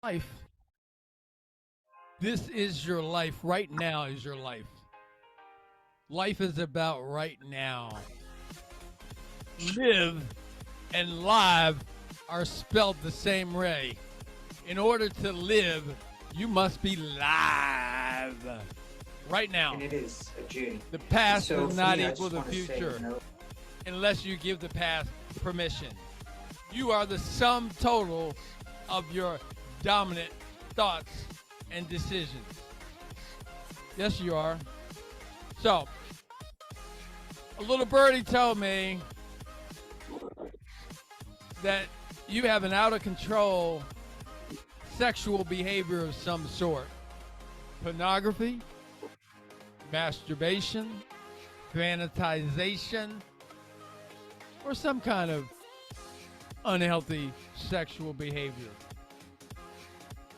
life. This is your life. Right now is your life. Life is about right now. Live and live are spelled the same way. In order to live, you must be live right now. And it is a journey. The past So does for not me, I equal just the want to say, future unless you give the past permission. You are the sum total of your dominant thoughts and decisions. Yes, you are. So, a little birdie told me that you have an out of control sexual behavior of some sort. Pornography, masturbation, fantasization, or some kind of unhealthy sexual behavior.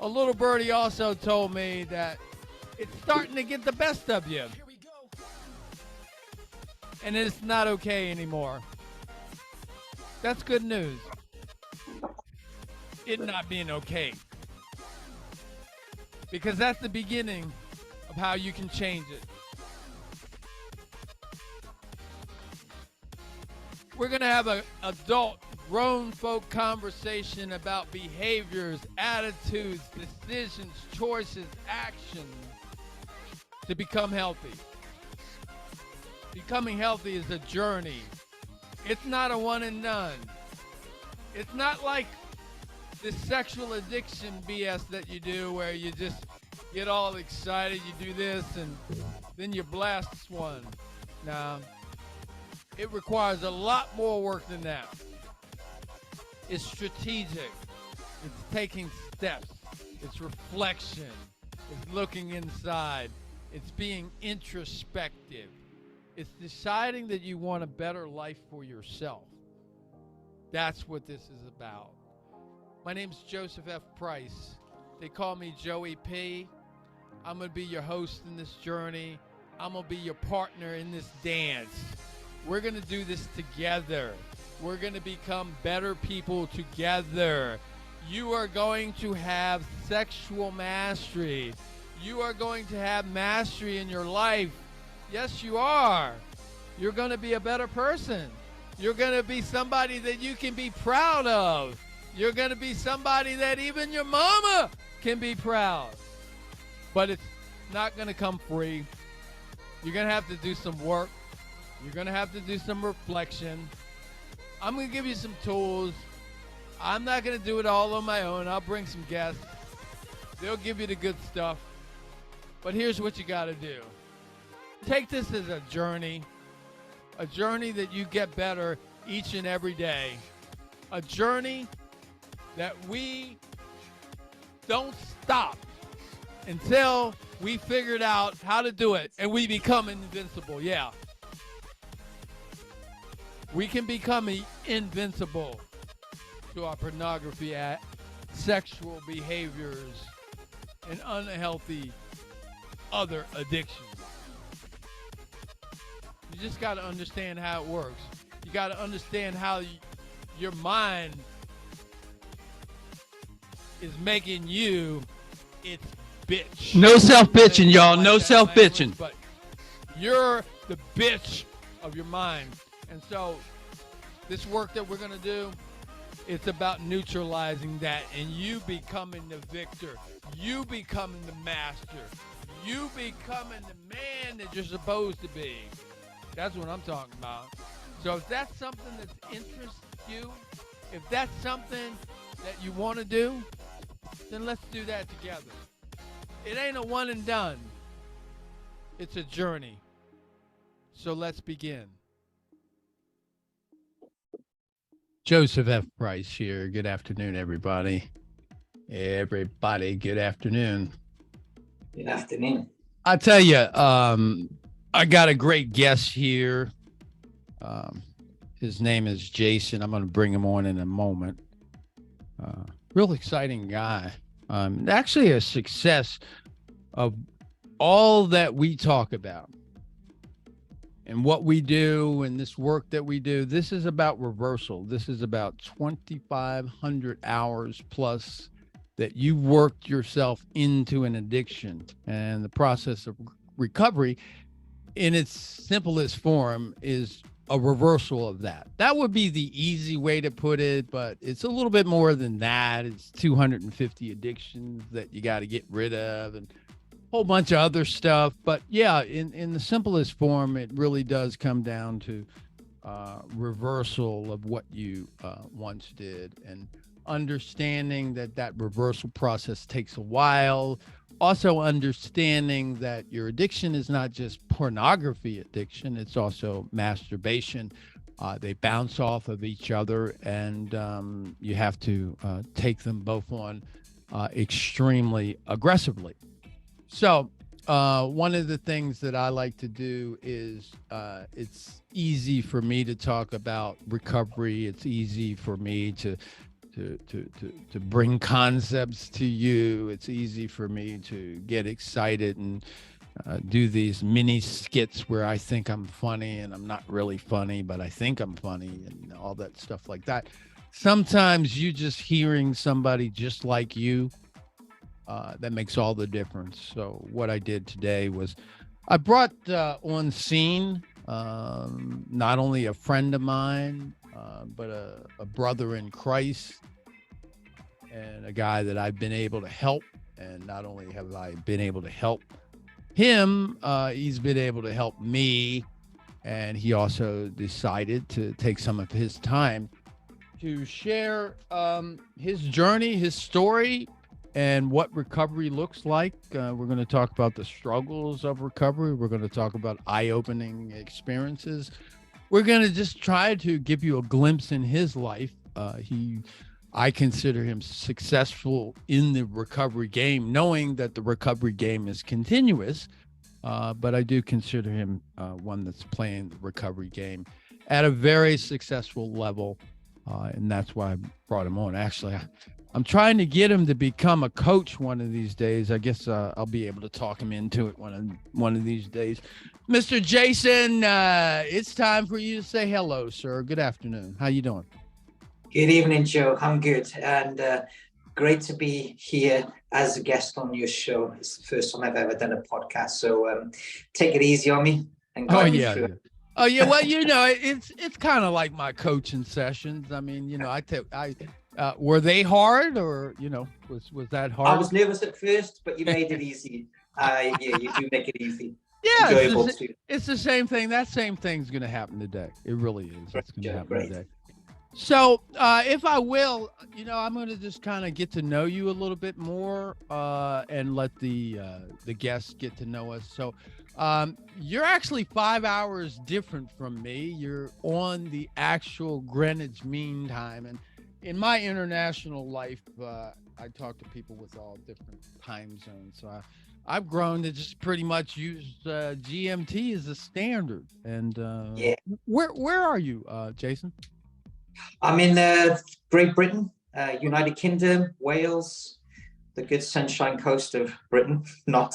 A little birdie also told me that it's starting to get the best of you. And it's not okay anymore. That's good news. It not being okay. Because that's the beginning of how you can change it. We're going to have an adult, grown folk conversation about behaviors, attitudes, decisions, choices, actions to become healthy. Becoming healthy is a journey. It's not a one and done. It's not like the sexual addiction BS that you do where you just get all excited, you do this, and then you blast one. Now, it requires a lot more work than that. It's strategic. It's taking steps. It's reflection. It's looking inside. It's being introspective. It's deciding that you want a better life for yourself. That's what this is about. My name's Joseph F. Price. They call me Joey P. I'm going to be your host in this journey. I'm going to be your partner in this dance. We're going to do this together. We're going to become better people together. You are going to have sexual mastery. You are going to have mastery in your life. Yes, you are. You're going to be a better person. You're going to be somebody that you can be proud of. You're going to be somebody that even your mama can be proud. But it's not going to come free. You're going to have to do some work. You're going to have to do some reflection. I'm going to give you some tools. I'm not going to do it all on my own. I'll bring some guests. They'll give you the good stuff. But here's what you got to do. Take this as a journey that you get better each and every day, a journey that we don't stop until we figured out how to do it and we become invincible. Yeah. We can become invincible to our pornography, sexual behaviors, and unhealthy other addictions. You just got to understand how it works. You got to understand how your mind is making you its bitch. No self-bitching, y'all. No self-bitching. But you're the bitch of your mind. And so this work that we're going to do, it's about neutralizing that and you becoming the victor. You becoming the master. You becoming the man that you're supposed to be. That's what I'm talking about. So if that's something that interests you, if that's something that you want to do, then let's do that together. It ain't a one and done. It's a journey. So let's begin. Joseph F. Price here. Good afternoon, everybody. Everybody, good afternoon. Good afternoon. I tell you, I got a great guest here. His name is Jason. I'm going to bring him on in a moment. Real exciting guy. Actually a success of all that we talk about and what we do and this work that we do. This is about reversal. This is about 2,500 hours plus that you worked yourself into an addiction, and the process of recovery in its simplest form is a reversal of that. That would be the easy way to put it, but it's a little bit more than that. It's 250 addictions that you got to get rid of and a whole bunch of other stuff. But yeah, in the simplest form, it really does come down to reversal of what you once did, and understanding that that reversal process takes a while. Also understanding that your addiction is not just pornography addiction, it's also masturbation. They bounce off of each other, and you have to take them both on extremely aggressively. So one of the things that I like to do is it's easy for me to talk about recovery. It's easy for me to bring concepts to you. It's easy for me to get excited and do these mini skits where I think I'm funny and I'm not really funny, but I think I'm funny, and all that stuff like that. Sometimes you just hearing somebody just like you, that makes all the difference. So what I did today was I brought on scene not only a friend of mine, but a brother in Christ, and a guy that I've been able to help. And not only have I been able to help him, he's been able to help me. And he also decided to take some of his time to share his journey, his story, and what recovery looks like. We're going to talk about the struggles of recovery. We're going to talk about eye-opening experiences. We're going to just try to give you a glimpse in his life. I consider him successful in the recovery game, knowing that the recovery game is continuous. But I do consider him one that's playing the recovery game at a very successful level. And that's why I brought him on. Actually, I'm trying to get him to become a coach one of these days. I guess I'll be able to talk him into it one of these days. Mr. Jason, it's time for you to say hello, sir. Good afternoon. How you doing? Good evening, Joe. I'm good, and great to be here as a guest on your show. It's the first time I've ever done a podcast, so take it easy on me and guide me through it. Oh yeah. Well, it's kind of like my coaching sessions. I mean, were they hard, or was that hard? I was nervous at first, but you made it easy. Yeah, you do make it easy. Yeah, Enjoyable too. It's the same thing. That same thing's going to happen today. It really is. It's going to happen Great. today. So, if I will, I'm going to just kind of get to know you a little bit more, and let the guests get to know us. So, you're actually 5 hours different from me. You're on the actual Greenwich Mean Time, and in my international life, I talk to people with all different time zones. So I've grown to just pretty much use GMT as a standard. And Yeah. Where are you, Jason? I'm in Great Britain, United Kingdom, Wales, the good sunshine coast of Britain. Not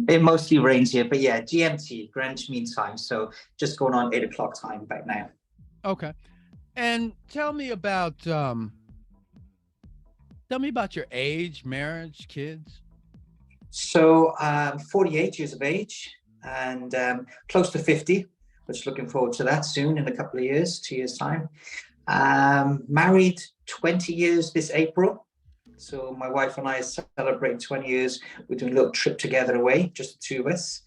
it mostly rains here, but yeah, GMT, Greenwich Mean Time. So just going on 8 o'clock time back now. Okay, and tell me about your age, marriage, kids. So 48 years of age and close to 50. Which looking forward to that soon in a couple of years, 2 years time. Married 20 years this April. So my wife and I celebrate 20 years. We're doing a little trip together away, just the two of us.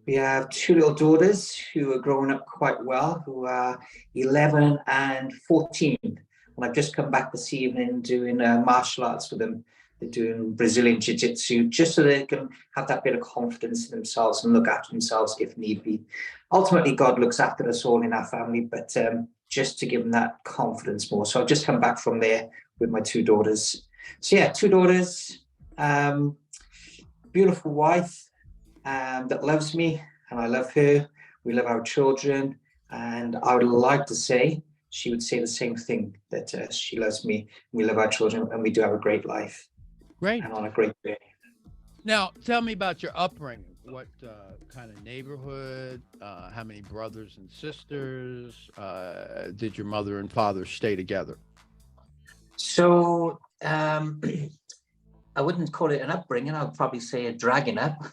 We have 2 little daughters who are growing up quite well, who are 11 and 14. And I've just come back this evening doing martial arts with them. They're doing Brazilian Jiu-Jitsu, just so they can have that bit of confidence in themselves and look after themselves if need be. Ultimately, God looks after us all in our family, but just to give them that confidence more. So I've just come back from there with my 2 daughters. So yeah, 2 daughters, beautiful wife that loves me and I love her. We love our children, and I would like to say she would say the same thing, that she loves me. We love our children, and we do have a great life. Great. And on a great journey. Now, tell me about your upbringing. What kind of neighborhood? How many brothers and sisters? Did your mother and father stay together? So um, I wouldn't call it an upbringing. I would probably say a dragging up.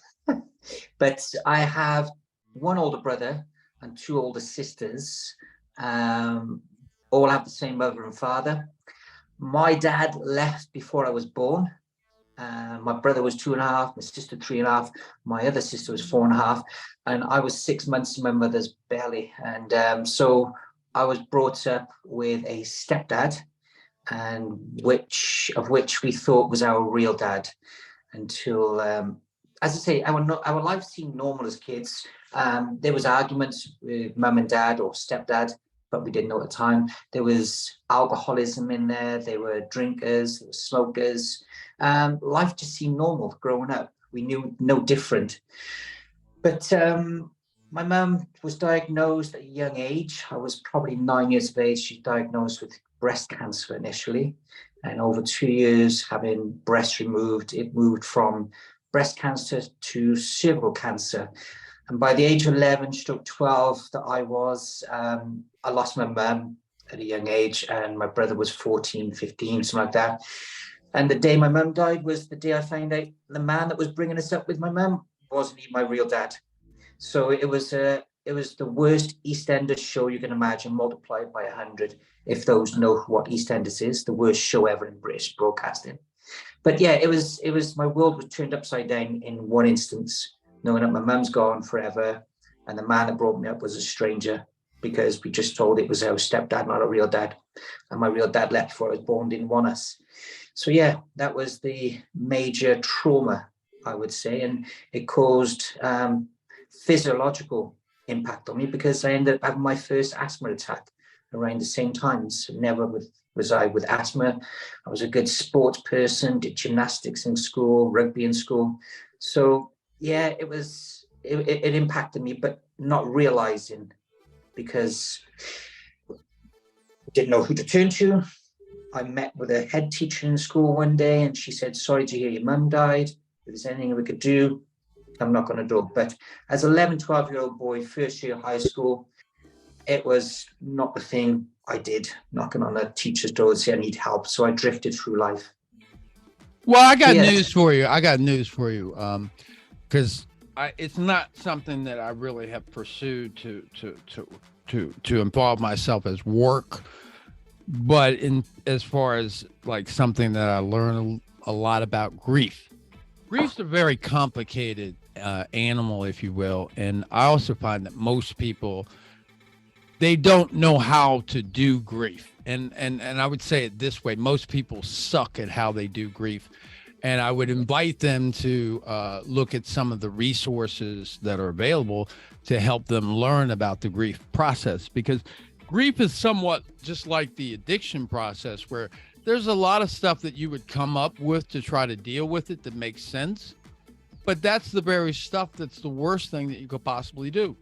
But I have one older brother and two older sisters. All have the same mother and father. My dad left before I was born. My brother was 2.5, my sister 3.5, my other sister was 4.5, and I was 6 months in my mother's belly. And so I was brought up with a stepdad, and which we thought was our real dad until, as I say, our life seemed normal as kids. There was arguments with mum and dad or stepdad, but we didn't know at the time. There was alcoholism in there. There were drinkers, there were smokers. Life just seemed normal growing up. We knew no different. But my mum was diagnosed at a young age. I was probably 9 years of age. She was diagnosed with breast cancer initially. And over 2 years, having breast removed, it moved from breast cancer to cervical cancer. And by the age of 11, stroke 12 that I was, I lost my mum at a young age, and my brother was 14, 15, something like that. And the day my mum died was the day I found out the man that was bringing us up with my mum wasn't even my real dad. So it was the worst EastEnders show you can imagine, multiplied by 100. If those know what EastEnders is, the worst show ever in British broadcasting. But yeah, it was my world was turned upside down in one instance, knowing that my mum's gone forever, and the man that brought me up was a stranger, because we just told it was our stepdad, not a real dad. And my real dad left before I was born, didn't want us. So yeah, that was the major trauma, I would say. And it caused physiological impact on me, because I ended up having my first asthma attack around the same time. So never was I with asthma. I was a good sports person, did gymnastics in school, rugby in school. So yeah, it impacted me, but not realizing, because I didn't know who to turn to. I met with a head teacher in school one day, and she said, "Sorry to hear your mum died. If there's anything we could do, I'm not going to do it." But as an 11, 12-year-old boy, first year of high school, it was not the thing I did, knocking on a teacher's door and saying I need help. So I drifted through life. Well, I got news for you. Because it's not something that I really have pursued to involve myself as work, but in as far as like something that I learned a lot about grief. Grief's a very complicated animal, if you will, and I also find that most people, they don't know how to do grief, and I would say it this way: most people suck at how they do grief. And I would invite them to look at some of the resources that are available to help them learn about the grief process, because grief is somewhat just like the addiction process, where there's a lot of stuff that you would come up with to try to deal with it that makes sense. But that's the very stuff that's the worst thing that you could possibly do.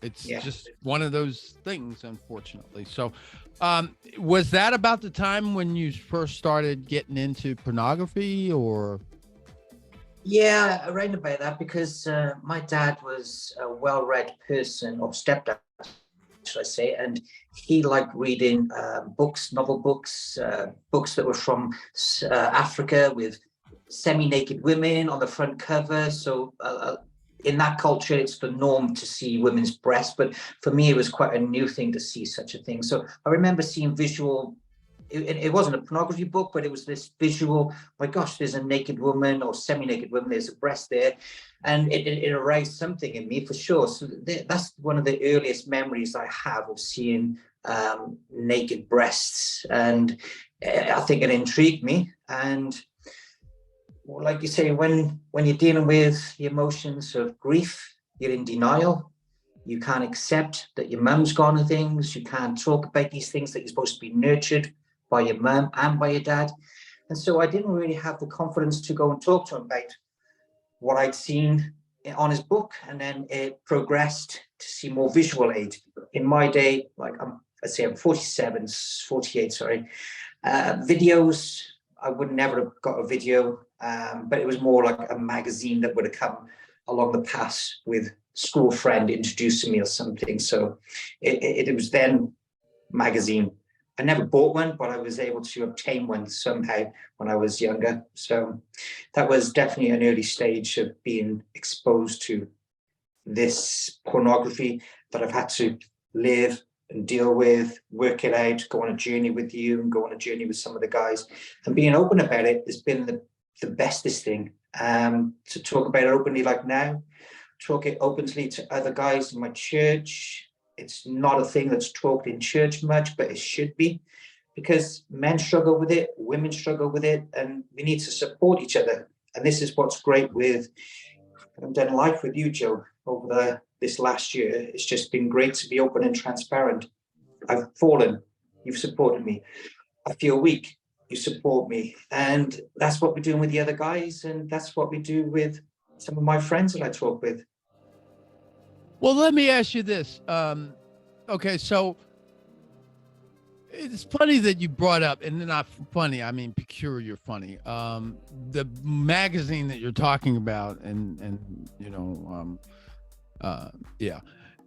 It's just one of those things, unfortunately. So was that about the time when you first started getting into pornography, or? Yeah, around about that, because my dad was a well-read person, or stepdad, should I say, and he liked reading books, novel books, books that were from Africa with semi-naked women on the front cover. So in that culture, it's the norm to see women's breasts, but for me, it was quite a new thing to see such a thing. So I remember seeing visual. It wasn't a pornography book, but it was this visual, my gosh, there's a naked woman or semi-naked woman, there's a breast there. And it aroused something in me for sure. So that's one of the earliest memories I have of seeing naked breasts. And I think it intrigued me. And well, like you say, when you're dealing with the emotions of grief, you're in denial. You can't accept that your mum's gone and things. You can't talk about these things that you're supposed to be nurtured by your mum and by your dad. And so I didn't really have the confidence to go and talk to him about what I'd seen on his book. And then it progressed to see more visual aid. In my day, like I'm 48, sorry. Videos, I would never have got a video, but it was more like a magazine that would have come along the path with school friend introducing me or something. So it was then magazine. I never bought one, but I was able to obtain one somehow when I was younger. So that was definitely an early stage of being exposed to this pornography that I've had to live and deal with, work it out, go on a journey with you and go on a journey with some of the guys. And being open about it has been the bestest thing. To talk about it openly like now, talk it openly to other guys in my church. It's not a thing that's talked in church much, but it should be, because men struggle with it, women struggle with it, and we need to support each other. And this is what's great with, I've done life with you, Joe, over this last year. It's just been great to be open and transparent. I've fallen, you've supported me. I feel weak, you support me. And that's what we're doing with the other guys, and that's what we do with some of my friends that I talk with. Well, let me ask you this. Okay, so it's funny that you brought up, and not funny, I mean peculiar funny. The magazine that you're talking about, and you know, yeah,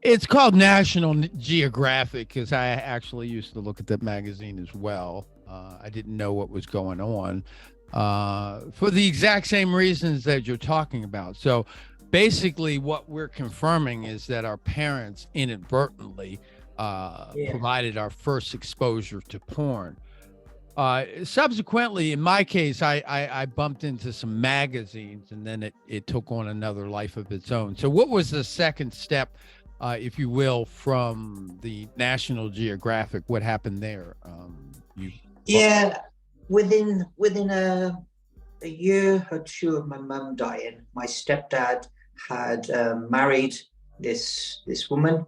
it's called National Geographic, because I actually used to look at that magazine as well. I didn't know what was going on for the exact same reasons that you're talking about. So basically what we're confirming is that our parents inadvertently provided our first exposure to porn. Subsequently, in my case, I bumped into some magazines, and then it took on another life of its own. So what was the second step, if you will, from the National Geographic? What happened there? Within a year or two of my mum dying, my stepdad had married this woman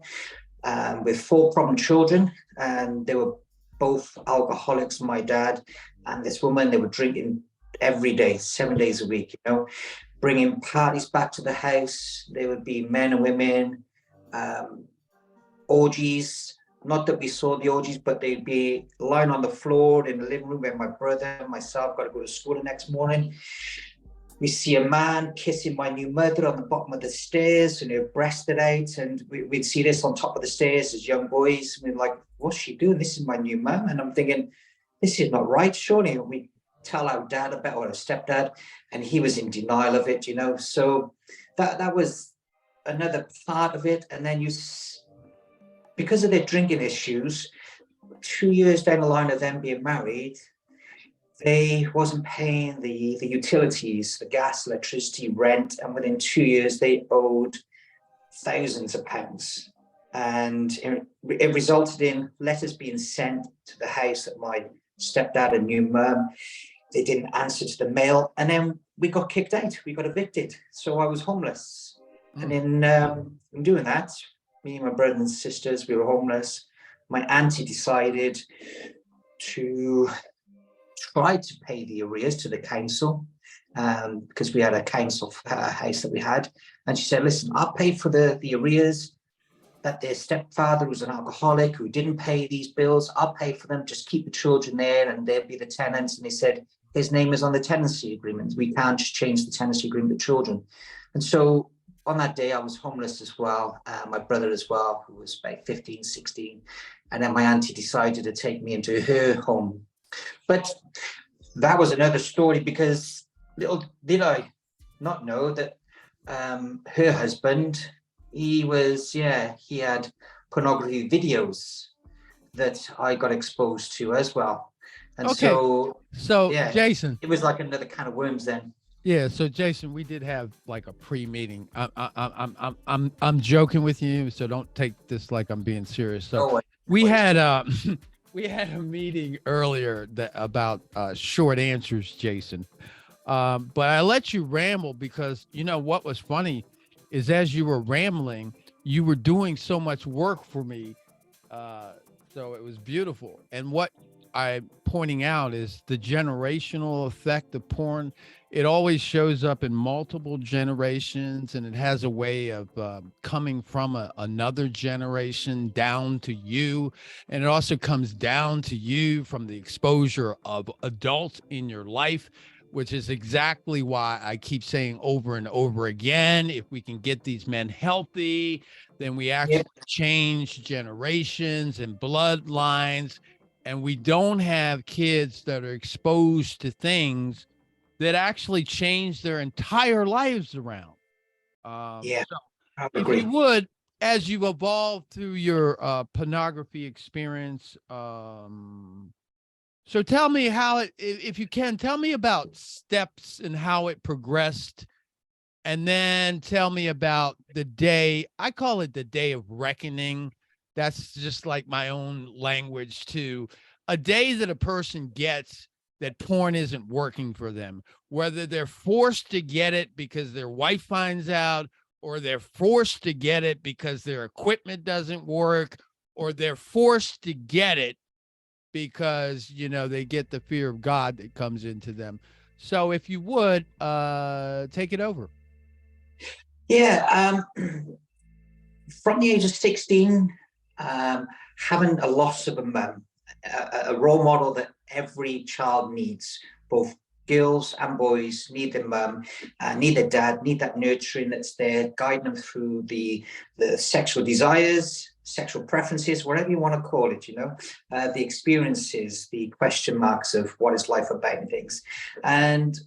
with 4 problem children, and they were both alcoholics. My dad and this woman, they were drinking every day, 7 days a week, you know, bringing parties back to the house. There would be men and women, orgies. Not that we saw the orgies, but they'd be lying on the floor in the living room where my brother and myself got to go to school the next morning. We see a man kissing my new mother on the bottom of the stairs, and her breasted out, and we'd see this on top of the stairs as young boys. We're like, what's she doing? This is my new mum. And I'm thinking, this is not right, surely. And we tell our dad about it, or our stepdad, and he was in denial of it, you know. So that was another part of it. And then because of their drinking issues, 2 years down the line of them being married, they wasn't paying the utilities, the gas, electricity, rent, and within 2 years they owed thousands of pounds. And it resulted in letters being sent to the house that my stepdad and new mum, they didn't answer to the mail, and then we got kicked out, we got evicted. So I was homeless. And in doing that, me and my brothers and sisters, we were homeless. My auntie decided to try to pay the arrears to the council, because we had a council house that we had. And she said, listen, I'll pay for the arrears. That their stepfather was an alcoholic who didn't pay these bills. I'll pay for them. Just keep the children there, and they'll be the tenants. And they said, his name is on the tenancy agreement. We can't just change the tenancy agreement with children. And so on that day, I was homeless as well. My brother as well, who was about 15, 16. And then my auntie decided to take me into her home. But that was another story, because little did I not know that her husband, he had pornography videos that I got exposed to as well. And so yeah, Jason, it was like another can of worms then. Yeah, so Jason, we did have like a pre-meeting. I'm joking with you, so don't take this like I'm being serious. So we had a meeting earlier about short answers, Jason. But I let you ramble because you know what was funny is as you were rambling, you were doing so much work for me. So it was beautiful. And what I'm pointing out is the generational effect of porn. It always shows up in multiple generations, and it has a way of coming from another generation down to you. And it also comes down to you from the exposure of adults in your life, which is exactly why I keep saying over and over again, if we can get these men healthy, then we actually change generations and bloodlines. and we don't have kids that are exposed to things that actually change their entire lives around. Yeah, So I would if you agree. would, as you've evolved through your pornography experience, so tell me how it, if you can, tell me about steps and how it progressed. And then tell me about the day, I call it the day of reckoning. That's just like my own language too. A day that a person gets that porn isn't working for them, whether they're forced to get it because their wife finds out, or they're forced to get it because their equipment doesn't work, or they're forced to get it because, you know, they get the fear of God that comes into them. So if you would, take it over. Yeah, from the age of 16, having a loss of a mum, a role model that every child needs, both girls and boys need their mum, need their dad, need that nurturing that's there, guiding them through the sexual desires, sexual preferences, whatever you want to call it, the experiences, the question marks of what is life about and things. And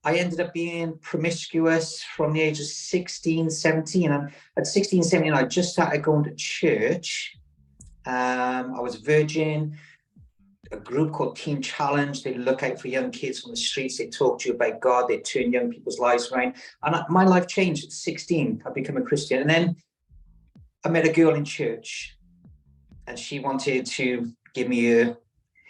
I ended up being promiscuous from the age of 16, 17. And at 16, 17, I just started going to church. I was a virgin. A group called Teen Challenge. They look out for young kids on the streets. They talk to you about God. They turn young people's lives around. And my life changed at 16. I became a Christian. And then I met a girl in church, and she wanted to give me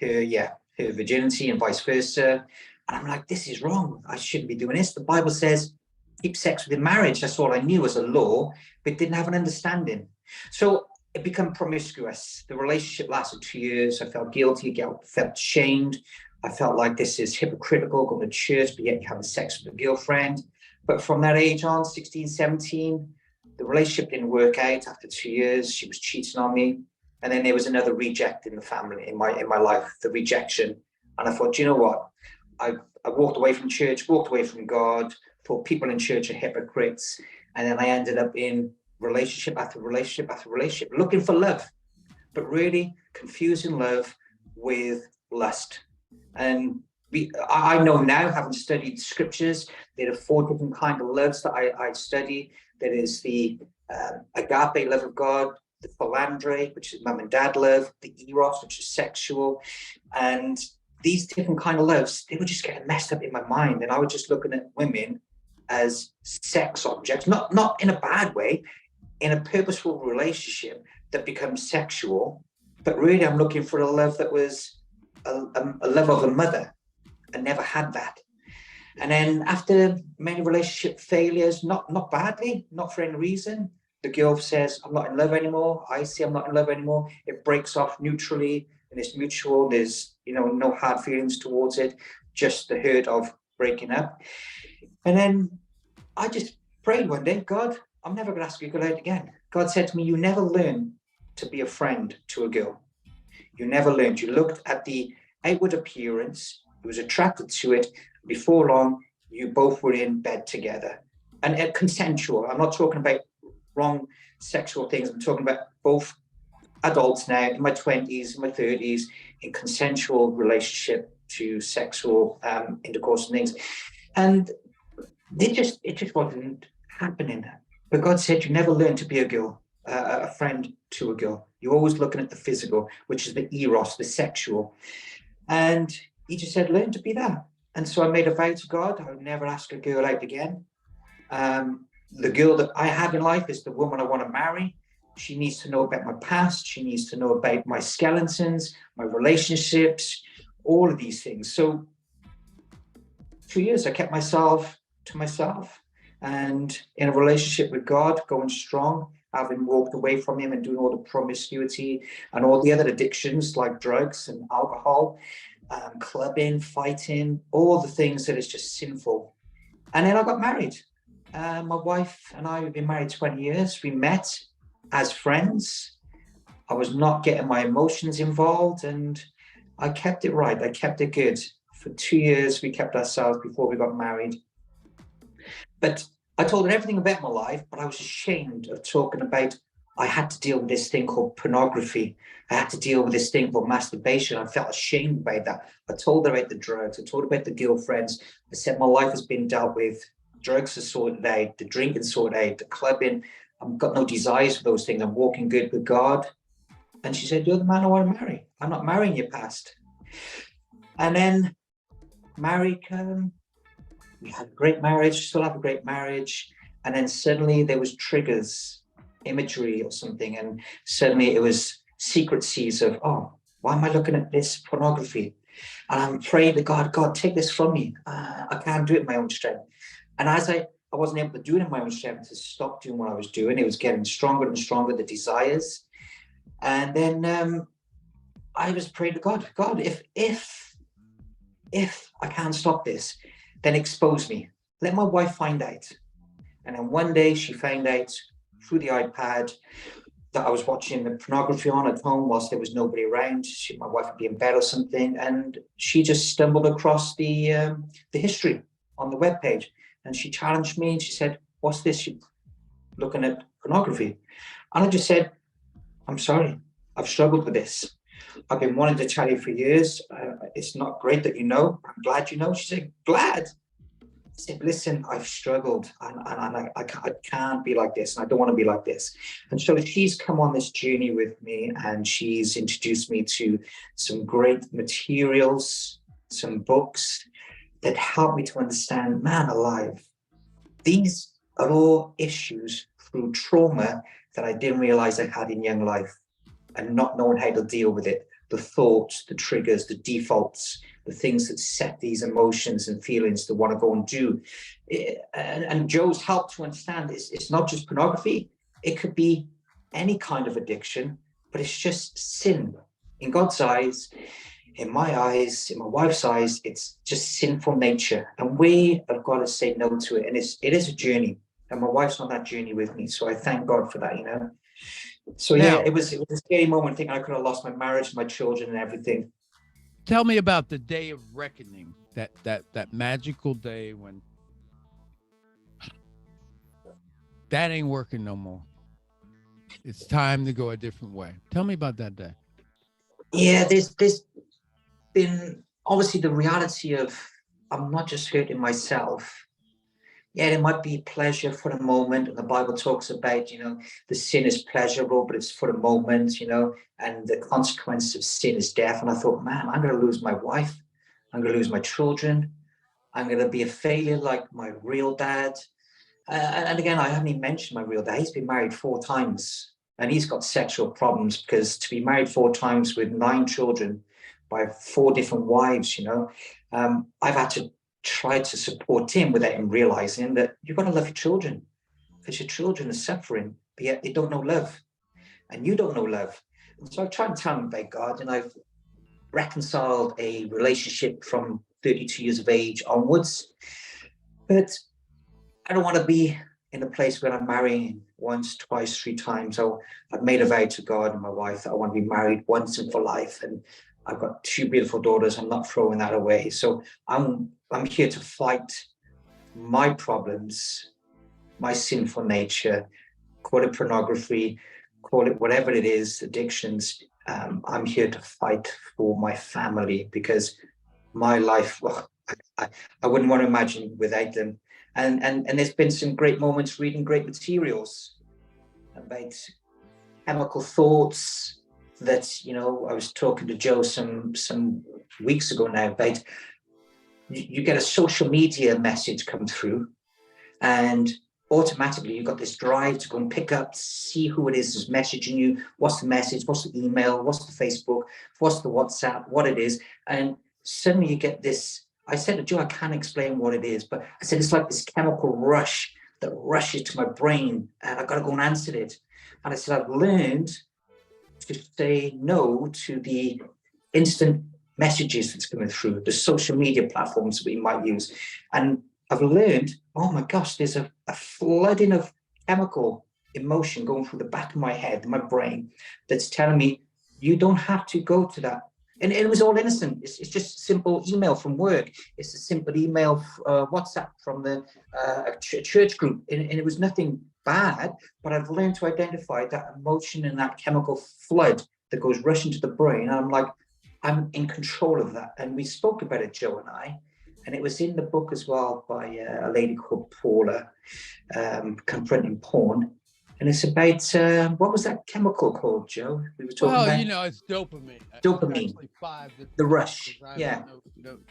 her virginity and vice versa. And I'm like, this is wrong. I shouldn't be doing this. The Bible says keep sex within marriage. That's all I knew as a law, but didn't have an understanding. So it became promiscuous. The relationship lasted 2 years. I felt guilty, felt shamed. I felt like this is hypocritical, going to church, but yet you're having sex with a girlfriend. But from that age on, 16, 17, the relationship didn't work out. After 2 years, she was cheating on me. And then there was another reject in the family, in my life, the rejection. And I thought, you know what? I walked away from church, walked away from God, thought people in church are hypocrites. And then I ended up in relationship after relationship after relationship, looking for love, but really confusing love with lust. And I know now, having studied scriptures, there are 4 different kinds of loves that I study. There is the agape love of God, the philandre, which is mum and dad love, the eros, which is sexual. And these different kind of loves, they were just getting messed up in my mind. And I was just looking at women as sex objects, not in a bad way, in a purposeful relationship that becomes sexual. But really, I'm looking for a love that was a love of a mother. I never had that. And then after many relationship failures, not badly, not for any reason, the girl says, I'm not in love anymore. I say I'm not in love anymore. It breaks off neutrally, and it's mutual. There's, no hard feelings towards it, just the hurt of breaking up. And then I just prayed one day, God, I'm never going to ask you to go out again. God said to me, you never learn to be a friend to a girl. You never learned. You looked at the outward appearance, you was attracted to it. Before long, you both were in bed together. And consensual. I'm not talking about wrong sexual things. I'm talking about both adults now, in my 20s, in my 30s, in consensual relationship to sexual intercourse and things. And it just wasn't happening. But God said, you never learn to be a girl, a friend to a girl. You're always looking at the physical, which is the eros, the sexual. And he just said, learn to be that. And so I made a vow to God, I would never ask a girl out again. The girl that I have in life is the woman I want to marry. She needs to know about my past. She needs to know about my skeletons, my relationships, all of these things. So 2 years, I kept myself to myself, and in a relationship with God, going strong, having walked away from him and doing all the promiscuity and all the other addictions like drugs and alcohol, clubbing, fighting, all the things that is just sinful. And then I got married. My wife and I have been married 20 years. We met as friends. I was not getting my emotions involved, and I kept it right. I kept it good. For 2 years, we kept ourselves before we got married. But I told her everything about my life, but I was ashamed of talking about I had to deal with this thing called pornography. I had to deal with this thing called masturbation. I felt ashamed about that. I told her about the drugs. I told her about the girlfriends. I said, my life has been dealt with. Drugs are sorted out. The drinking sorted out. The clubbing. I've got no desires for those things. I'm walking good with God. And she said, you're the man I want to marry. I'm not marrying your past. And then married, we had a great marriage, still have a great marriage. And then suddenly there was triggers, imagery or something. And suddenly it was secret seas of, oh, why am I looking at this pornography? And I'm praying to God, God, take this from me. I can't do it in my own strength. And as I wasn't able to do it in my own strength, to stop doing what I was doing. It was getting stronger and stronger, the desires. And then I was praying to God, God, if I can't stop this, then expose me. Let my wife find out. And then one day she found out through the iPad that I was watching the pornography on at home whilst there was nobody around. My wife would be in bed or something, and she just stumbled across the history on the webpage. And she challenged me and she said, what's this? You're looking at pornography. And I just said, I'm sorry, I've struggled with this. I've been wanting to tell you for years. It's not great that you know. I'm glad you know. She said, glad? I said, listen, I've struggled and I can't be like this. And I don't want to be like this. And so she's come on this journey with me and she's introduced me to some great materials, some books that help me to understand, man alive, these are all issues through trauma that I didn't realize I had in young life and not knowing how to deal with it. The thoughts, the triggers, the defaults, the things that set these emotions and feelings to want to go and do. And Joe's helped to understand it's not just pornography. It could be any kind of addiction, but it's just sin. In God's eyes, in my eyes, in my wife's eyes, it's just sinful nature. And we have got to say no to it. And it is a journey. And my wife's on that journey with me. So I thank God for that, you know. So yeah, it was a scary moment, thinking I could have lost my marriage, my children, and everything. Tell me about the day of reckoning, that magical day when that ain't working no more. It's time to go a different way. Tell me about that day. Yeah, there's been obviously the reality of I'm not just hurting myself. Yeah, there might be pleasure for the moment. And the Bible talks about, you know, the sin is pleasurable, but it's for the moment, you know, and the consequence of sin is death. And I thought, man, I'm going to lose my wife. I'm going to lose my children. I'm going to be a failure like my real dad. And again, I haven't even mentioned my real dad. He's been married 4 times and he's got sexual problems, because to be married 4 times with 9 children by 4 different wives, you know, I've had to try to support him without him realizing that you've got to love your children, because your children are suffering, but yet they don't know love and you don't know love. And so I try to tell them about God, and I've reconciled a relationship from 32 years of age onwards. But I don't want to be in a place where I'm marrying once, twice, 3 times. So I've made a vow to God and my wife that I want to be married once and for life. And I've got 2 beautiful daughters. I'm not throwing that away. So I'm here to fight my problems, my sinful nature, call it pornography, call it whatever it is, addictions. I'm here to fight for my family, because my life, well, I wouldn't want to imagine without them. And there's been some great moments reading great materials about chemical thoughts that, you know, I was talking to Joe some weeks ago now about, you get a social media message come through and automatically you've got this drive to go and pick up, see who it is that's messaging you, what's the message, what's the email, what's the Facebook, what's the WhatsApp, what it is. And suddenly you get this, I said to Joe, I can't explain what it is, but I said, it's like this chemical rush that rushes to my brain and I've got to go and answer it. And I said, I've learned to say no to the instant messages that's coming through, the social media platforms we might use. And I've learned, oh my gosh, there's a flooding of chemical emotion going through the back of my head, my brain, that's telling me you don't have to go to that. And it was all innocent. It's just a simple email from work. It's a simple email, WhatsApp from the church group. And it was nothing bad, but I've learned to identify that emotion and that chemical flood that goes rushing to the brain. And I'm like, I'm in control of that. And we spoke about it, Joe and I, and it was in the book as well by a lady called Paula, Confronting Porn. And it's about, what was that chemical called, Joe? We were talking about? You know, it's dopamine. Dopamine. Actually 5. The rush. I have Yeah.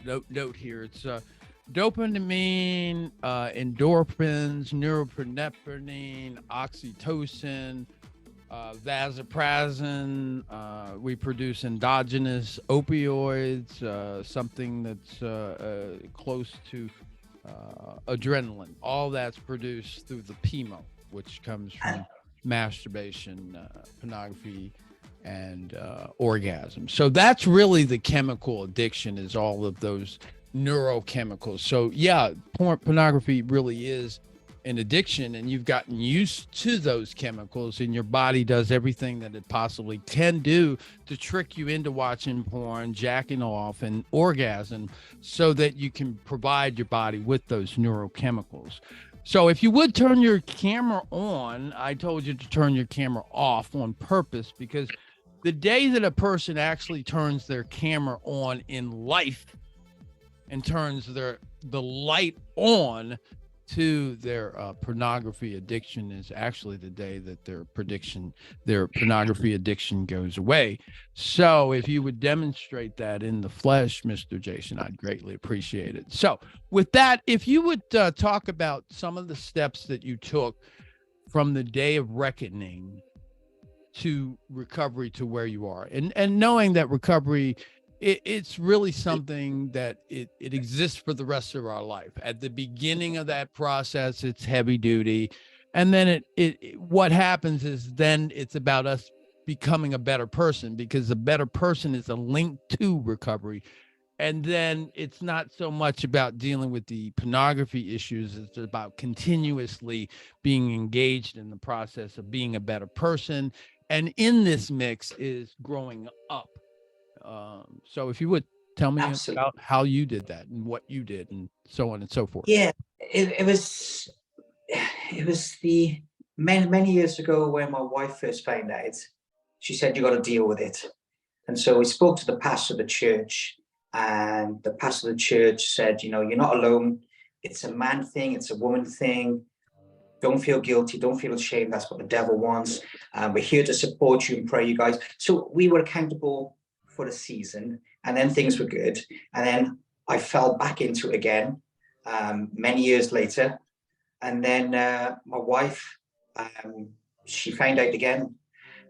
a note here. It's dopamine, endorphins, norepinephrine, oxytocin, vasopressin. We produce endogenous opioids, something that's close to adrenaline. All that's produced through the PMO, which comes from masturbation, pornography, and orgasm. So that's really the chemical addiction, is all of those neurochemicals. So yeah, pornography really is an addiction, and you've gotten used to those chemicals, and your body does everything that it possibly can do to trick you into watching porn, jacking off, and orgasm, so that you can provide your body with those neurochemicals. So if you would turn your camera on, I told you to turn your camera off on purpose, because the day that a person actually turns their camera on in life and turns the light on to their pornography addiction is actually the day that their pornography addiction goes away. So if you would demonstrate that in the flesh, Mr. Jason, I'd greatly appreciate it. So with that, if you would talk about some of the steps that you took from the day of reckoning to recovery to where you are, and knowing that recovery, it's really something that it exists for the rest of our life. At the beginning of that process, it's heavy duty. And then what happens is then it's about us becoming a better person, because a better person is a link to recovery. And then it's not so much about dealing with the pornography issues. It's about continuously being engaged in the process of being a better person. And in this mix is growing up. So if you would tell me about how you did that and what you did and so on and so forth. Yeah, it was the many years ago when my wife first found out. She said, you got to deal with it. And so we spoke to the pastor of the church, and the pastor of the church said, you're not alone. It's a man thing. It's a woman thing. Don't feel guilty. Don't feel ashamed. That's what the devil wants. We're here to support you and pray, you guys. So we were accountable for a season, and then things were good. And then I fell back into it again many years later. And then my wife, she found out again.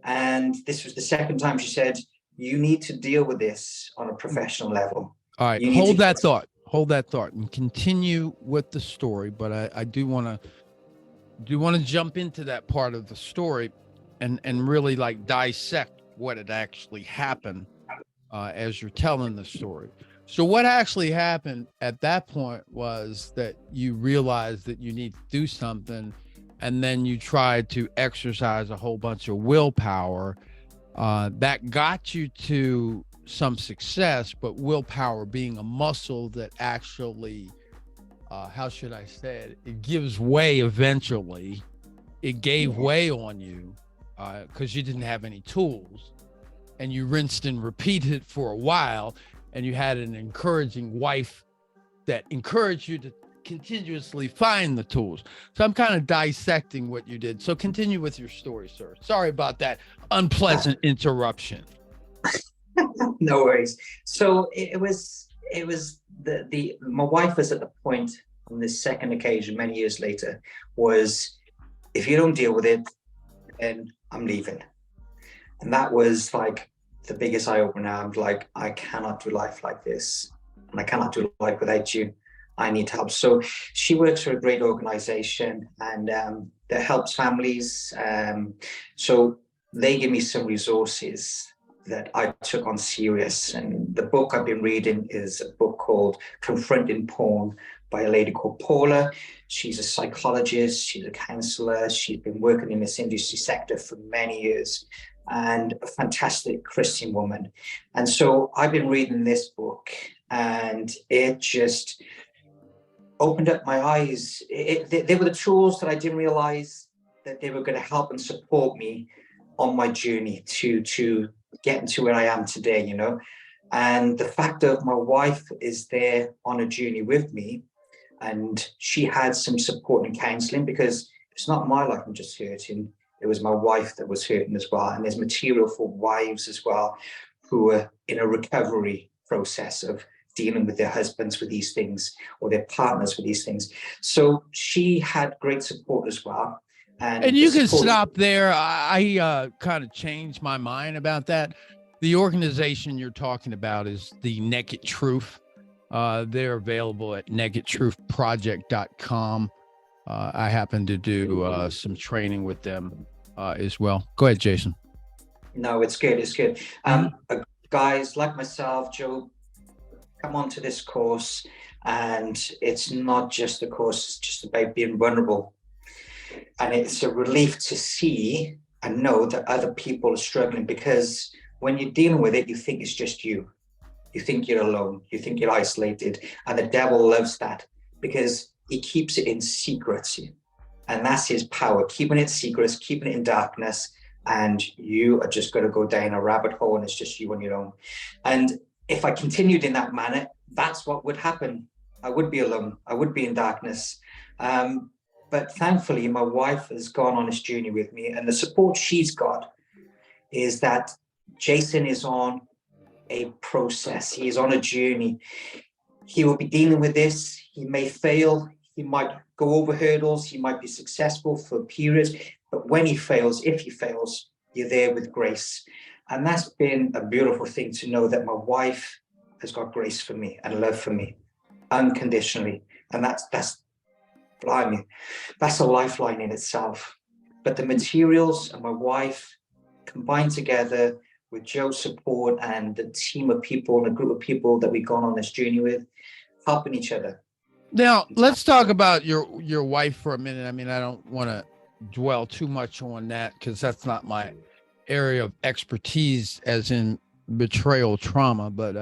And this was the second time. She said, you need to deal with this on a professional level. All right, hold that thought and continue with the story. But I do want to jump into that part of the story and really like dissect what had actually happened as you're telling the story. So what actually happened at that point was that you realized that you need to do something, and then you tried to exercise a whole bunch of willpower that got you to some success, but willpower being a muscle that actually, how should I say it? It gives way eventually. It gave way on you because you didn't have any tools. And you rinsed and repeated for a while, and you had an encouraging wife that encouraged you to continuously find the tools. So I'm kind of dissecting what you did. So continue with your story, sir. Sorry about that unpleasant interruption. No worries. So it was my wife was at the point on this second occasion many years later was, if you don't deal with it, then I'm leaving. And that was like the biggest eye opener. I'm like, I cannot do life like this, and I cannot do life without you. I need help. So she works for a great organization, and that helps families. So they give me some resources that I took on serious. And the book I've been reading is a book called Confronting Porn by a lady called Paula. She's a psychologist, she's a counselor, she's been working in this industry sector for many years, and a fantastic Christian woman. And so I've been reading this book, and it just opened up my eyes. They were the tools that I didn't realize that they were going to help and support me on my journey to getting to where I am today, you know. And the fact of my wife is there on a journey with me, and she had some support and counseling, because it's not my life I'm just hurting. It was my wife that was hurting as well. And there's material for wives as well who are in a recovery process of dealing with their husbands with these things, or their partners with these things. So she had great support as well. And you can stop there. I kind of changed my mind about that. The organization you're talking about is the Naked Truth. They're available at nakedtruthproject.com. I happen to do some training with them as well. Go ahead, Jason. No, it's good. It's good. Guys like myself, Joe, come onto this course, and it's not just a course, it's just about being vulnerable. And it's a relief to see and know that other people are struggling, because when you're dealing with it, you think it's just you. You think you're alone. You think you're isolated. And the devil loves that, because he keeps it in secrecy. And that's his power, keeping it secret, keeping it in darkness. And you are just going to go down a rabbit hole, and it's just you on your own. And if I continued in that manner, that's what would happen. I would be alone. I would be in darkness. But thankfully, my wife has gone on this journey with me, and the support she's got is that Jason is on a process. He is on a journey. He will be dealing with this. He may fail. He might go over hurdles. He might be successful for a period. But when he fails, if he fails, you're there with grace. And that's been a beautiful thing to know, that my wife has got grace for me and love for me unconditionally. And that's blimey, that's a lifeline in itself. But the materials and my wife combined together with Joe's support and the team of people and a group of people that we've gone on this journey with, helping each other. Now, let's talk about your wife for a minute. I mean, I don't want to dwell too much on that, because that's not my area of expertise, as in betrayal trauma. But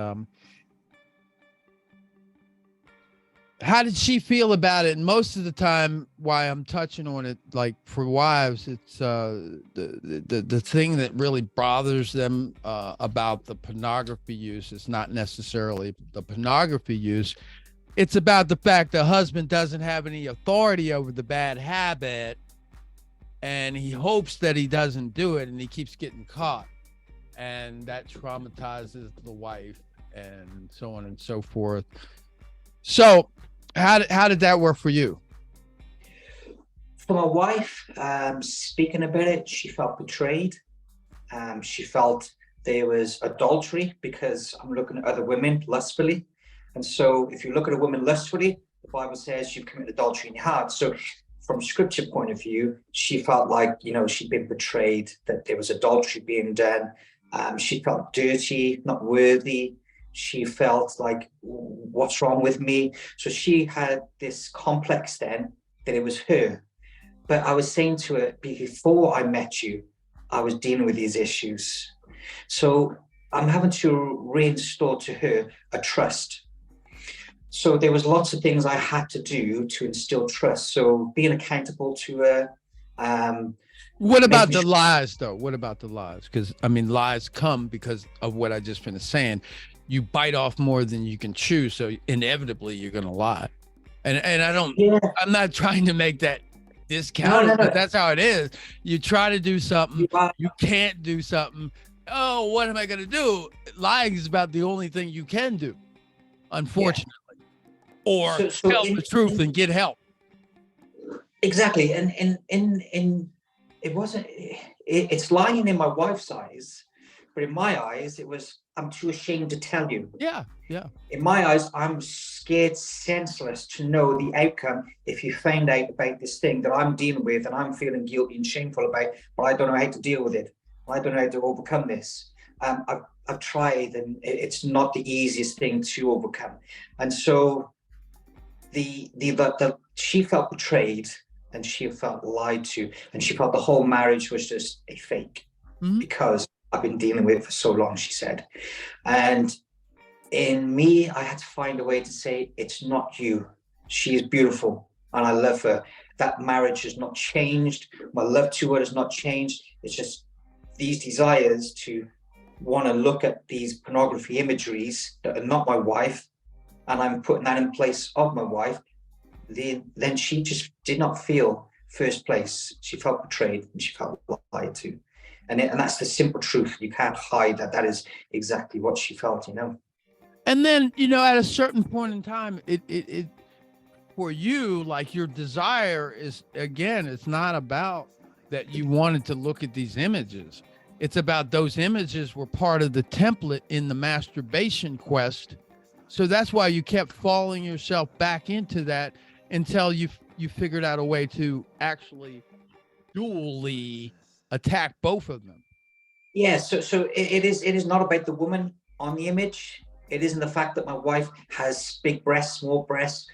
how did she feel about it? And most of the time, why I'm touching on it, like for wives, it's the thing that really bothers them about the pornography use is not necessarily the pornography use. It's about the fact the husband doesn't have any authority over the bad habit, and he hopes that he doesn't do it, and he keeps getting caught, and that traumatizes the wife, and so on and so forth. So how did that work for you? For my wife, speaking about it, she felt betrayed. She felt there was adultery, because I'm looking at other women lustfully. And so if you look at a woman lustfully, the Bible says you've committed adultery in your heart. So from scripture point of view, she felt like, you know, she'd been betrayed, that there was adultery being done. She felt dirty, not worthy. She felt like, what's wrong with me? So she had this complex then that it was her. But I was saying to her, before I met you, I was dealing with these issues. So I'm having to reinstall to her a trust. So there was lots of things I had to do to instill trust. So being accountable to her. What about the lies, though? What about the lies? Because, I mean, lies come because of what I just finished saying. You bite off more than you can chew, so inevitably you're going to lie. And I don't, I'm not trying to make that discount, but that's how it is. You try to do something, you can't do something. Oh, what am I going to do? Lying is about the only thing you can do, unfortunately. Or tell the truth and get help. Exactly. And it wasn't, it's lying in my wife's eyes, but in my eyes, it was, I'm too ashamed to tell you. Yeah. In my eyes, I'm scared senseless to know the outcome if you find out about this thing that I'm dealing with and I'm feeling guilty and shameful about, but I don't know how to deal with it. I don't know how to overcome this. I've tried, and it's not the easiest thing to overcome. And so she felt betrayed, and she felt lied to, and she felt the whole marriage was just a fake, because I've been dealing with it for so long, she said. And in me, I had to find a way to say, it's not you. She is beautiful and I love her. that marriage has not changed. My love to her has not changed. It's just these desires to want to look at these pornography imageries that are not my wife, and I'm putting that in place of my wife. Then she just did not feel first place. She felt betrayed and she felt lied to. And that's the simple truth. You can't hide that. That is exactly what she felt, you know. And then, you know, at a certain point in time, it for you, like your desire is, again, it's not about that you wanted to look at these images. It's about those images were part of the template in the masturbation quest. So that's why you kept falling yourself back into that until you figured out a way to actually dually attack both of them. Yeah, so it is not about the woman on the image. It isn't the fact that my wife has big breasts, small breasts.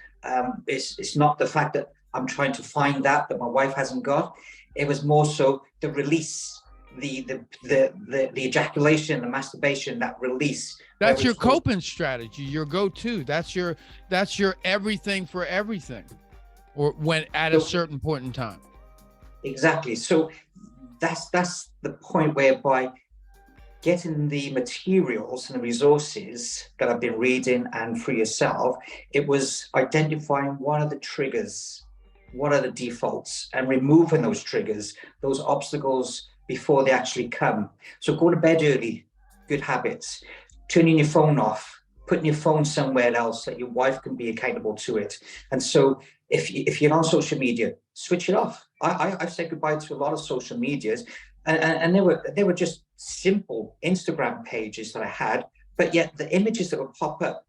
It's not the fact that I'm trying to find that my wife hasn't got. It was more so the release, the ejaculation, the masturbation, that release. That's your coping strategy, your go-to. That's your everything for everything, or when at a certain point in time. Exactly. So that's the point whereby getting the materials and the resources that I've been reading and for yourself, it was identifying what are the triggers, what are the defaults, and removing those triggers, those obstacles before they actually come. So go to bed early, good habits, turning your phone off, putting your phone somewhere else that your wife can be accountable to it. And so if you're on social media, switch it off. I've said goodbye to a lot of social medias, and they were just simple Instagram pages that I had, but yet the images that would pop up,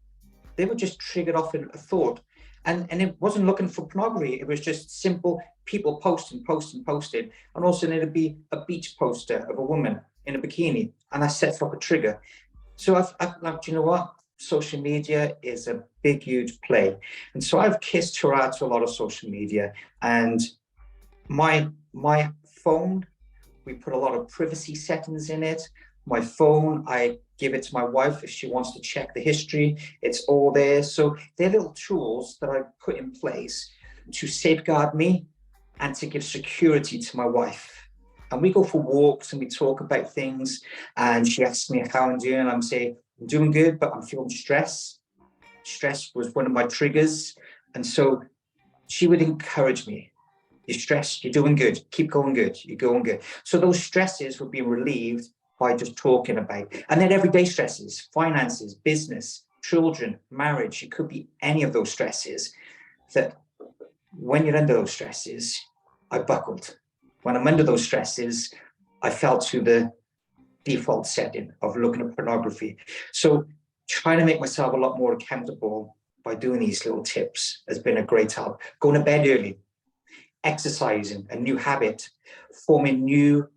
they were just triggered off in a thought. And it wasn't looking for pornography. It was just simple people posting. And also it'd be a beach poster of a woman in a bikini, and I set off a trigger. So I've like, you know what? Social media is a big, huge play. And so I've kissed her out to a lot of social media. And my phone, we put a lot of privacy settings in it. My phone, I give it to my wife if she wants to check the history. It's all there. So they're little tools that I put in place to safeguard me and to give security to my wife. And we go for walks and we talk about things. And she asks me how I'm doing. I'm saying, I'm doing good, but I'm feeling stress. Stress was one of my triggers. And so she would encourage me. You're stressed, you're doing good, keep going good, you're going good. So those stresses were being relieved by just talking about. And then everyday stresses, finances, business, children, marriage, it could be any of those stresses, that when you're under those stresses, I buckled. When I'm under those stresses, I fell to the default setting of looking at pornography. So trying to make myself a lot more accountable by doing these little tips has been a great help. Going to bed early, exercising, a new habit, forming new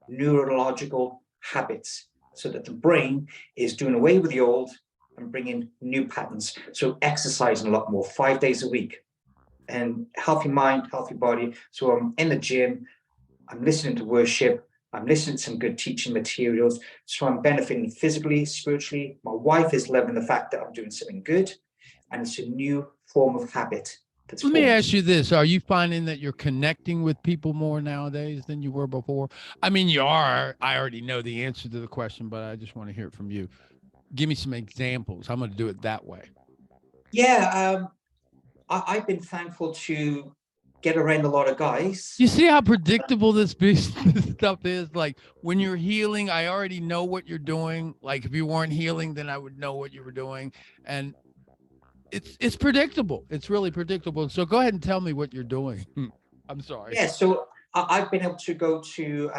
neurological habits so that the brain is doing away with the old and bringing new patterns. So exercising a lot more, 5 days a week, and healthy mind, healthy body. So I'm in the gym, I'm listening to worship, I'm listening to some good teaching materials. So I'm benefiting physically, spiritually. My wife is loving the fact that I'm doing something good, and it's a new form of habit. Let me ask you this. Are you finding that you're connecting with people more nowadays than you were before? I mean, you are. I already know the answer to the question, but I just want to hear it from you. Give me some examples. I'm going to do it that way. Yeah. I've been thankful to get around a lot of guys. You see how predictable this stuff is? Like when you're healing, I already know what you're doing. Like if you weren't healing, then I would know what you were doing. And it's predictable. It's really predictable. So go ahead and tell me what you're doing. I'm sorry. Yeah, so I've been able to go to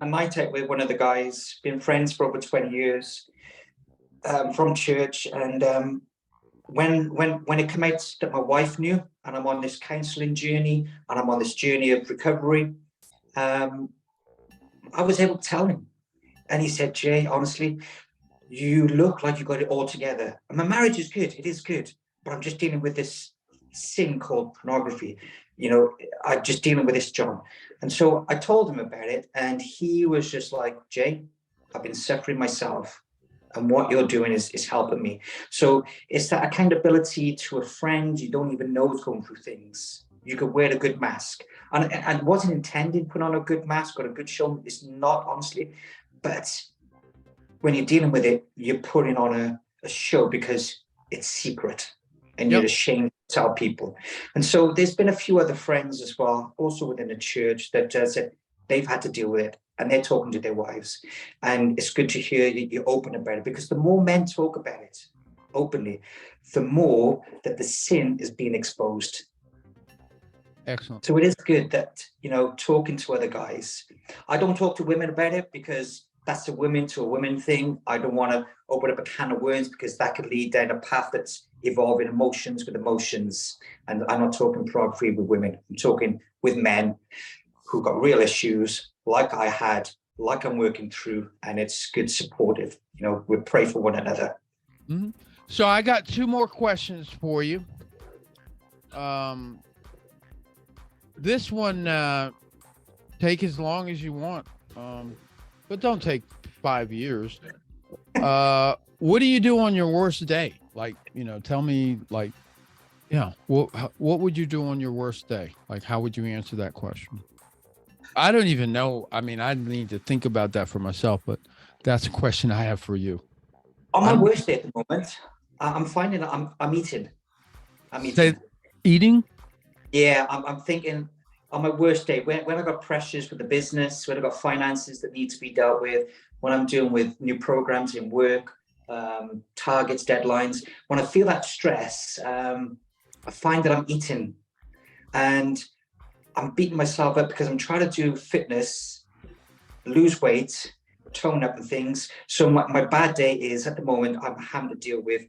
a night out with one of the guys, been friends for over 20 years, from church. And when it came out that my wife knew, and I'm on this counseling journey, and I'm on this journey of recovery, I was able to tell him. And he said, Jay, honestly, you look like you got it all together. And my marriage is good. It is good. But I'm just dealing with this sin called pornography. You know, I'm just dealing with this, John. And so I told him about it. And he was just like, Jay, I've been suffering myself. And what you're doing is helping me. So it's that accountability to a friend you don't even know is going through things. you could wear a good mask. And wasn't intending put on a good mask or a good show. It's not, honestly. But when you're dealing with it, you're putting on a show because it's secret and you're ashamed to tell people. And so there's been a few other friends as well, also within the church, that said they've had to deal with it and they're talking to their wives. And it's good to hear you're open about it, because the more men talk about it openly, the more that the sin is being exposed. Excellent. So it is good that, talking to other guys. I don't talk to women about it because that's a women to a women thing. I don't want to open up a can of worms because that could lead down a path that's evolving emotions with emotions. And I'm not talking pornography with women. I'm talking with men who got real issues like I had, like I'm working through, and it's good supportive. We pray for one another. Mm-hmm. So I got 2 more questions for you. This one, take as long as you want, but don't take 5 years. What do you do on your worst day? Like, tell me, like, what would you do on your worst day? Like, how would you answer that question? I don't even know. I mean, I need to think about that for myself, but that's a question I have for you. On my worst day at the moment, I'm finding that I'm eating. Eating? Yeah, I'm thinking on my worst day, when I got pressures with the business, when I got finances that need to be dealt with, when I'm dealing with new programs in work, targets, deadlines, when I feel that stress, I find that I'm eating and I'm beating myself up because I'm trying to do fitness, lose weight, tone up and things. So my bad day is, at the moment, I'm having to deal with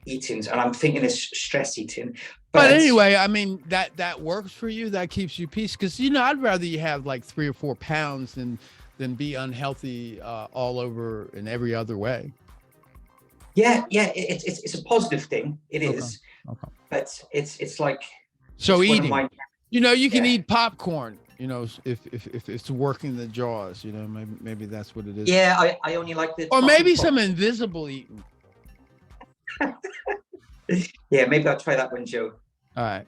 eatings, and I'm thinking it's stress eating. But anyway, I mean, that works for you. That keeps you peace, because I'd rather you have like 3 or 4 pounds than be unhealthy all over in every other way. Yeah, it's a positive thing. It is, but it's like, so it's eating. You can eat popcorn. If it's working the jaws, maybe that's what it is. Yeah, I only like the. Or maybe some invisible eating. Yeah, maybe I'll try that one, Joe. All right.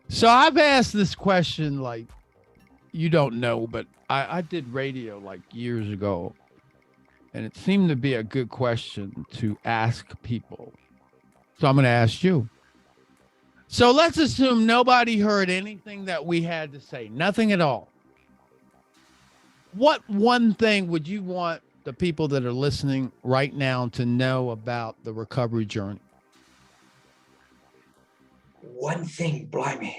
So I've asked this question, like, you don't know, but I did radio like years ago, and it seemed to be a good question to ask people. So I'm going to ask you. So let's assume nobody heard anything that we had to say, nothing at all. What one thing would you want the people that are listening right now to know about the recovery journey? One thing, blimey.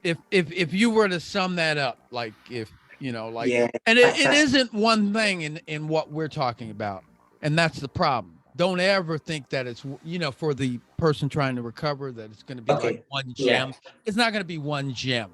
If you were to sum that up, like, if yeah, and it isn't one thing in what we're talking about, and that's the problem. Don't ever think that it's for the person trying to recover that it's going to be like one gem. Yeah. It's not going to be one gem.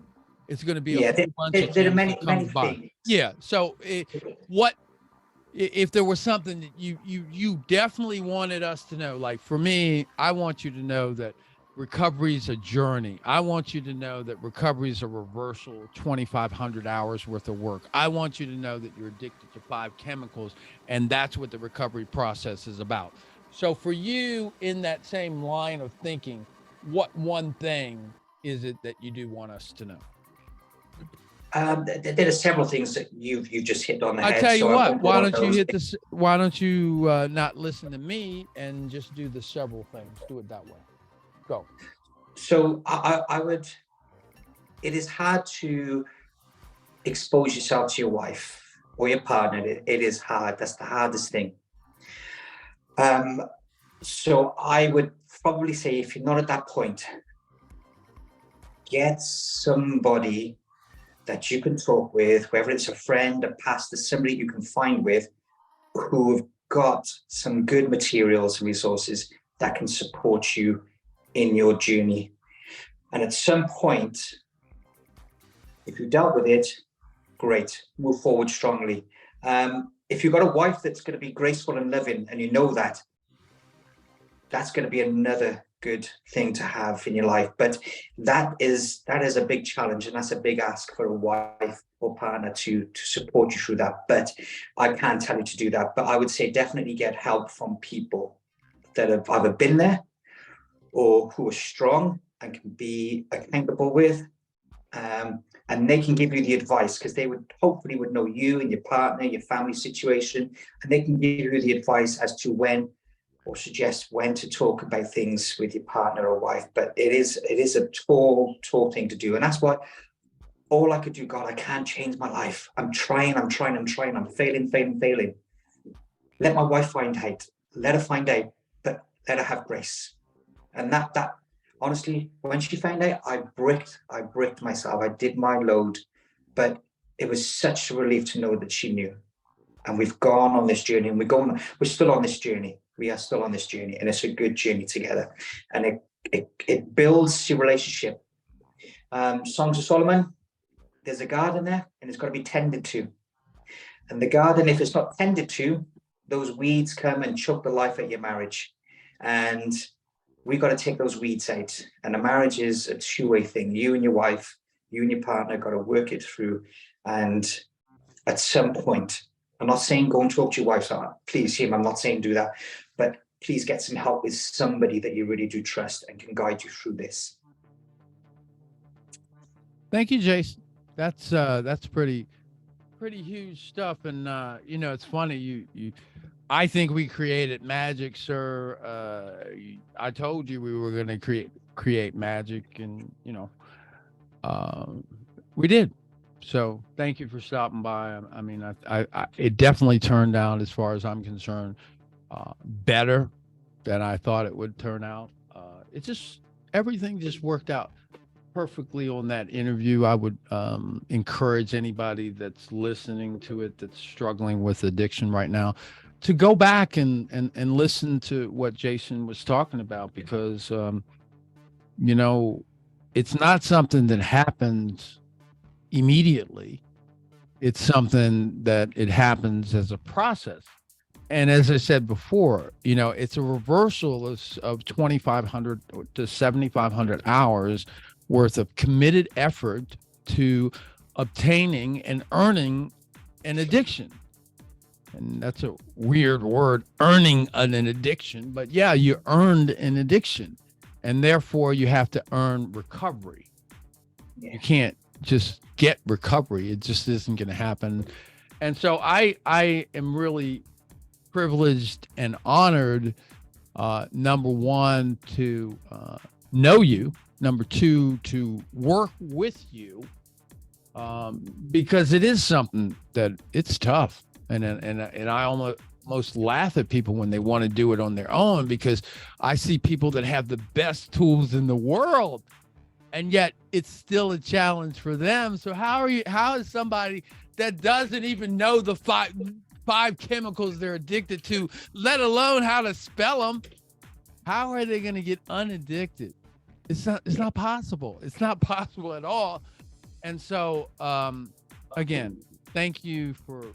It's going to be a whole bunch of gems many things. Yeah. So if there was something that you definitely wanted us to know, like for me, I want you to know that recovery is a journey. I want you to know that recovery is a reversal of 2,500 hours worth of work. I want you to know that you're addicted to 5 chemicals, and that's what the recovery process is about. So for you, in that same line of thinking, what one thing is it that you do want us to know? There are several things that you've just hit on the head. I tell you what, why don't you hit this? Why don't you not listen to me and just do the several things? Do it that way. Go. So I would. It is hard to expose yourself to your wife or your partner. It is hard. That's the hardest thing. So I would probably say, if you're not at that point, get somebody that you can talk with, whether it's a friend, a pastor, somebody you can find with, who have got some good materials and resources that can support you in your journey. And at some point, if you dealt with it, great, move forward strongly. If you've got a wife that's going to be graceful and loving, and you know that, that's going to be another good thing to have in your life. But that is a big challenge, and that's a big ask for a wife or partner to support you through that. But I can't tell you to do that. But I would say definitely get help from people that have either been there or who are strong and can be accountable with. And they can give you the advice, because they would hopefully would know you and your partner, your family situation, and they can give you the advice as to when, or suggest when to talk about things with your partner or wife. But it is a tall thing to do. And that's why all I could do, God, I can't change my life. I'm trying, I'm failing. Let my wife find out, let her find out, but let her have grace. And that honestly, when she found out, I bricked myself. I did my load, but it was such a relief to know that she knew. And we've gone on this journey, and we're still on this journey. We are still on this journey, and it's a good journey together. And it builds your relationship. Songs of Solomon, there's a garden there, and it's got to be tended to. And the garden, if it's not tended to, those weeds come and choke the life out of your marriage. And we got to take those weeds out. And a marriage is a two-way thing. You and your wife, you and your partner got to work it through. And at some point, I'm not saying go and talk to your wife, please, Jim, I'm not saying do that, but please get some help with somebody that you really do trust and can guide you through this. Thank you, Jason. That's pretty huge stuff. And it's funny, I think we created magic, sir. I told you we were going to create magic, and we did. So thank you for stopping by. I mean, it definitely turned out, as far as I'm concerned, better than I thought it would turn out. Everything just worked out perfectly on that interview. I would encourage anybody that's listening to it, that's struggling with addiction right now, to go back and listen to what Jason was talking about, because it's not something that happens immediately. It's something that it happens as a process. And as I said before, it's a reversal of 2,500 to 7,500 hours worth of committed effort to obtaining and earning an addiction. And that's a weird word, earning an addiction, but yeah, you earned an addiction, and therefore you have to earn recovery. You can't just get recovery. It just isn't going to happen. And so I am really privileged and honored, number one, to know you, number two, to work with you, because it is something that it's tough. And I almost laugh at people when they want to do it on their own, because I see people that have the best tools in the world, and yet it's still a challenge for them. So how is somebody that doesn't even know the five chemicals they're addicted to, let alone how to spell them, how are they going to get unaddicted? It's not possible. It's not possible at all. And so, again, thank you for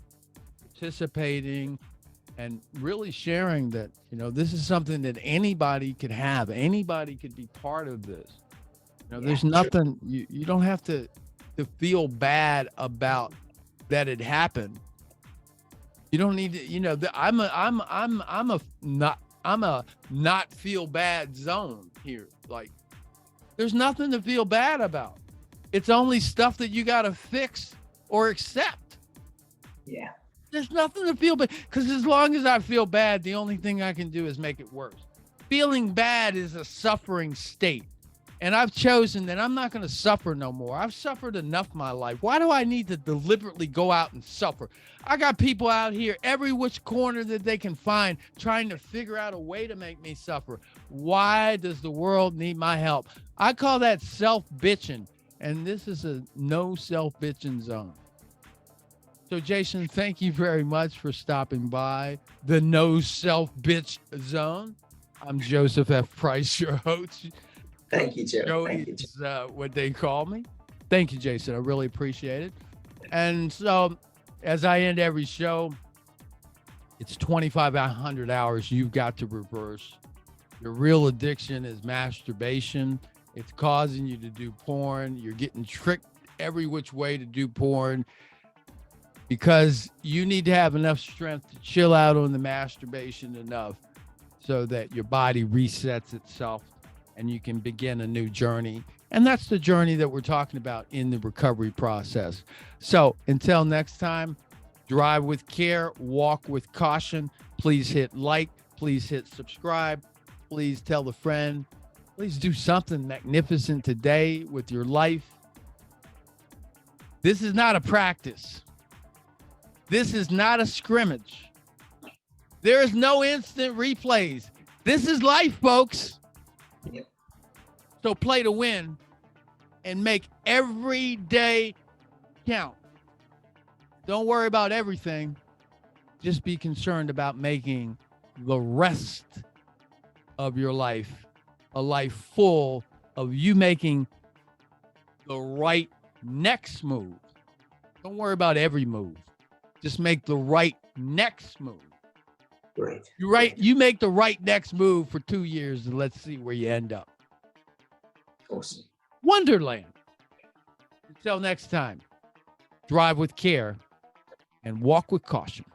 participating and really sharing that, this is something that anybody could have. Anybody could be part of this. There's nothing, you don't have to feel bad about that it happened. You don't need to, I'm a not feel bad zone here. Like, there's nothing to feel bad about. It's only stuff that you got to fix or accept. Yeah. There's nothing to feel bad, because as long as I feel bad, the only thing I can do is make it worse. Feeling bad is a suffering state. And I've chosen that I'm not going to suffer no more. I've suffered enough in my life. Why do I need to deliberately go out and suffer? I got people out here, every which corner that they can find, trying to figure out a way to make me suffer. Why does the world need my help? I call that self-bitching. And this is a no self-bitching zone. So, Jason, thank you very much for stopping by the No Self-Bitch Zone. I'm Joseph F. Price, your host. Thank you, Joe. Joey is what they call me. Thank you, Jason. I really appreciate it. And so, as I end every show, it's 2,500 hours you've got to reverse. Your real addiction is masturbation. It's causing you to do porn. You're getting tricked every which way to do porn, because you need to have enough strength to chill out on the masturbation enough so that your body resets itself and you can begin a new journey. And that's the journey that we're talking about in the recovery process. So until next time, drive with care, walk with caution. Please hit like, please hit subscribe, please tell a friend, please do something magnificent today with your life. This is not a practice. This is not a scrimmage. There is no instant replays. This is life, folks. Yep. So play to win and make every day count. Don't worry about everything. Just be concerned about making the rest of your life a life full of you making the right next move. Don't worry about every move. Just make the right next move. Great. You make the right next move for 2 years, and let's see where you end up. Awesome. Wonderland. Until next time, drive with care and walk with caution.